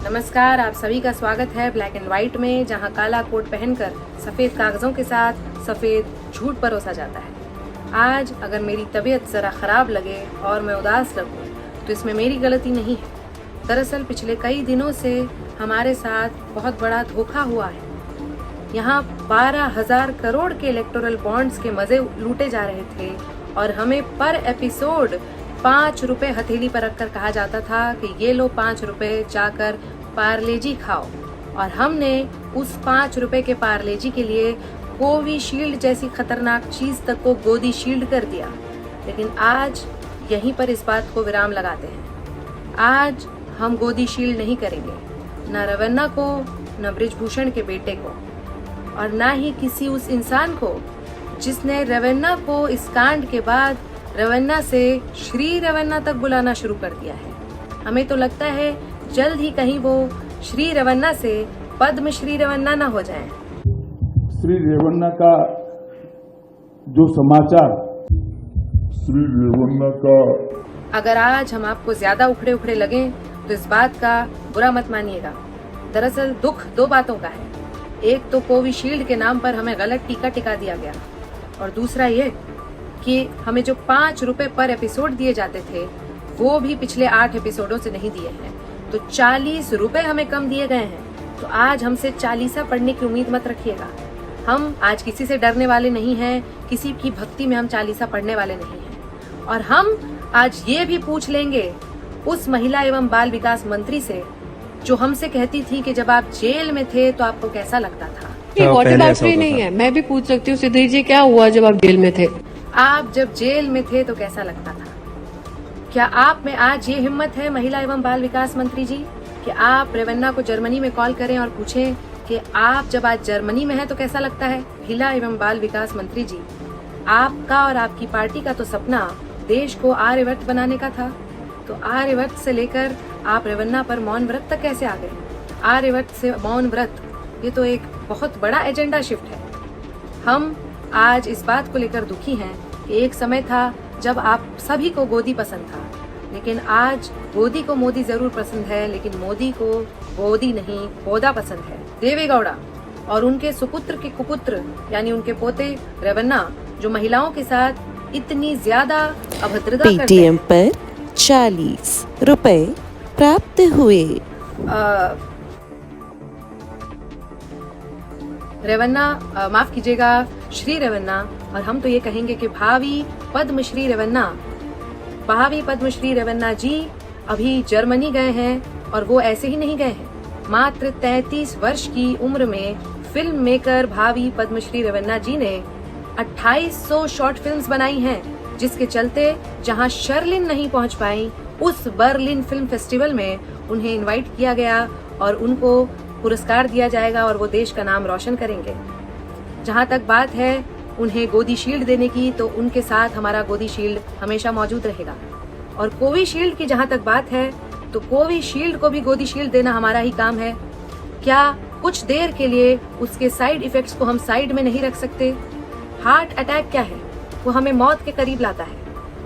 नमस्कार, आप सभी का स्वागत है ब्लैक एंड व्हाइट में, जहां काला कोट पहनकर सफेद कागजों के साथ सफेद झूठ परोसा जाता है। आज अगर मेरी तबीयत जरा खराब लगे और मैं उदास लगूं, तो इसमें मेरी गलती नहीं है। दरअसल पिछले कई दिनों से हमारे साथ बहुत बड़ा धोखा हुआ है। यहाँ 12,000 करोड़ के इलेक्टोरल बॉन्ड्स के मजे लूटे जा रहे थे और हमें पर एपिसोड 5 रुपए हथेली पर रखकर कहा जाता था कि ये लो 5 रुपए, जाकर पार्लेजी खाओ। और हमने उस 5 रुपए के पार्लेजी के लिए कोविशील्ड जैसी खतरनाक चीज तक को गोदी शील्ड कर दिया। लेकिन आज यहीं पर इस बात को विराम लगाते हैं। आज हम गोदी शील्ड नहीं करेंगे, न रवन्ना को, न बृजभूषण के बेटे को, और ना ही किसी उस इंसान को जिसने रवन्ना को इस कांड के बाद रवन्ना से श्री रवन्ना तक बुलाना शुरू कर दिया है। हमें तो लगता है जल्द ही कहीं वो श्री रवन्ना से पद्म श्री रवन्ना न हो जाएं। श्री रेवन्ना का जो समाचार, श्री रेवन्ना का, अगर आज हम आपको ज्यादा उखड़े उखड़े लगें तो इस बात का बुरा मत मानिएगा। दरअसल दुख दो बातों का है। एक तो कोविशील्ड के नाम पर हमें गलत टीका टिका दिया गया, और दूसरा ये कि हमें जो 5 रुपए पर एपिसोड दिए जाते थे वो भी पिछले 8 एपिसोडों से नहीं दिए हैं, तो 40 रुपए हमें कम दिए गए हैं। तो आज हमसे 40 पढ़ने की उम्मीद मत रखिएगा। हम आज किसी से डरने वाले नहीं हैं, किसी की भक्ति में हम 40 पढ़ने वाले नहीं हैं। और हम आज ये भी पूछ लेंगे उस महिला एवं बाल विकास मंत्री से जो हमसे कहती थी कि जब आप जेल में थे तो आपको कैसा लगता था। वाटर बाउंड्री नहीं है, मैं भी पूछ सकती हूँ सिद्धि जी, क्या हुआ जब आप जेल में थे? आप जब जेल में थे तो कैसा लगता था? क्या आप में आज ये हिम्मत है महिला एवं बाल विकास मंत्री जी कि आप रेवन्ना को जर्मनी में कॉल करें और पूछें कि आप जब आज जर्मनी में हैं तो कैसा लगता है? महिला एवं बाल विकास मंत्री जी, आपका और आपकी पार्टी का तो सपना देश को आर्यवर्त बनाने का था, तो आर्यवर्त से लेकर आप रेवन्ना पर मौन व्रत तक कैसे आ गए? आर्यवर्त से मौन व्रत, ये तो एक बहुत बड़ा एजेंडा शिफ्ट है। हम आज इस बात को लेकर दुखी हैं कि एक समय था जब आप सभी को गोदी पसंद था, लेकिन आज गोदी को मोदी जरूर पसंद है, लेकिन मोदी को गोदी नहीं गोदा पसंद है। देवेगौड़ा और उनके सुपुत्र के कुपुत्र यानी उनके पोते रेवन्ना जो महिलाओं के साथ इतनी ज्यादा अभद्रता करते हैं। पेटीएम पर 40 रुपए प्राप्त हुए। रेवन्ना, माफ कीजिएगा, श्री रेवन्ना, और हम तो ये कहेंगे कि भावी पद्मश्री रेवन्ना जी अभी जर्मनी गए हैं, और वो ऐसे ही नहीं गए हैं। मात्र 33 वर्ष की उम्र में फिल्म मेकर भावी पद्मश्री रेवन्ना जी ने 2800 शॉर्ट फिल्म्स बनाई हैं, जिसके चलते जहां शर्लिन नहीं पहुंच पाई, उस बर्लिन फिल्म फेस्टिवल में उन्हें इनवाइट किया गया और उनको पुरस्कार दिया जाएगा और वो देश का नाम रोशन करेंगे। जहां तक बात है उन्हें गोदी शील्ड देने की, तो उनके साथ हमारा गोदी शील्ड हमेशा मौजूद रहेगा। और कोविशील्ड की जहां तक बात है, तो कोविशील्ड को भी गोदी शील्ड देना हमारा ही काम है। क्या कुछ देर के लिए उसके साइड इफेक्ट्स को हम साइड में नहीं रख सकते? हार्ट अटैक क्या है? वो हमें मौत के करीब लाता है,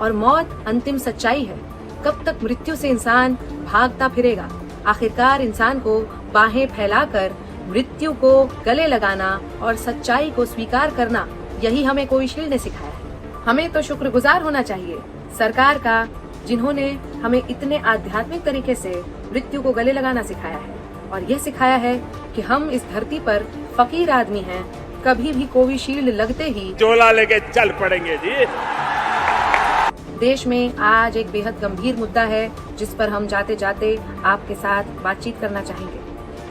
और मौत अंतिम सच्चाई है। कब तक मृत्यु से इंसान भागता फिरेगा? आखिरकार इंसान को बाहें फैलाकर मृत्यु को गले लगाना और सच्चाई को स्वीकार करना, यही हमें कोविशील्ड ने सिखाया है। हमें तो शुक्रगुजार होना चाहिए सरकार का, जिन्होंने हमें इतने आध्यात्मिक तरीके से मृत्यु को गले लगाना सिखाया है, और यह सिखाया है कि हम इस धरती पर फकीर आदमी हैं, कभी भी कोविशील्ड लगते ही चोला लेके चल पड़ेंगे जी। देश में आज एक बेहद गंभीर मुद्दा है जिस पर हम जाते जाते आपके साथ बातचीत करना चाहेंगे।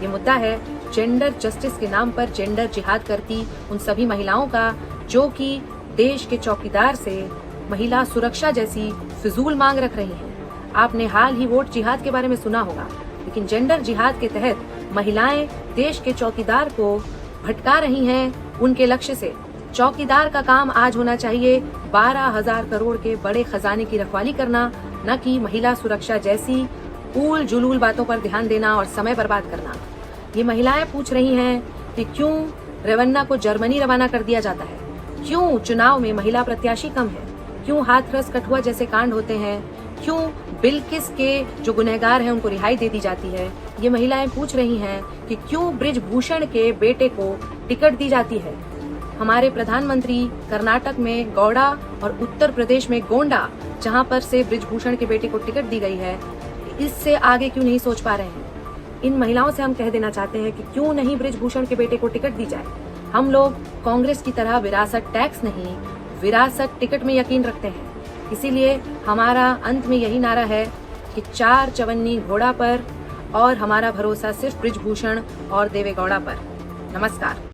ये मुद्दा है जेंडर जस्टिस के नाम पर जेंडर जिहाद करती उन सभी महिलाओं का जो कि देश के चौकीदार से महिला सुरक्षा जैसी फिजूल मांग रख रही हैं। आपने हाल ही वोट जिहाद के बारे में सुना होगा, लेकिन जेंडर जिहाद के तहत महिलाएं देश के चौकीदार को भटका रही हैं उनके लक्ष्य से। चौकीदार का काम आज होना चाहिए 12,000 करोड़ के बड़े खजाने की रखवाली करना, न कि महिला सुरक्षा जैसी ऊल जुलूल बातों पर ध्यान देना और समय बर्बाद करना। ये महिलाएं पूछ रही हैं कि क्यों रेवन्ना को जर्मनी रवाना कर दिया जाता है, क्यों चुनाव में महिला प्रत्याशी कम है, क्यों हाथरस कठुआ जैसे कांड होते हैं, क्यों बिल्किस के जो गुनहगार हैं उनको रिहाई दे दी जाती है। ये महिलाएं पूछ रही हैं कि क्यों बृजभूषण के बेटे को टिकट दी जाती है। हमारे प्रधानमंत्री कर्नाटक में गौड़ा और उत्तर प्रदेश में गोंडा, जहां पर से बृजभूषण के बेटे को टिकट दी गई है, इससे आगे क्यों नहीं सोच पा रहे हैं। इन महिलाओं से हम कह देना चाहते हैं कि क्यों नहीं बृजभूषण के बेटे को टिकट दी जाए। हम लोग कांग्रेस की तरह विरासत टैक्स नहीं, विरासत टिकट में यकीन रखते हैं। इसीलिए हमारा अंत में यही नारा है कि 4 चवन्नी घोड़ा पर, और हमारा भरोसा सिर्फ बृजभूषण और देवेगौड़ा पर। नमस्कार।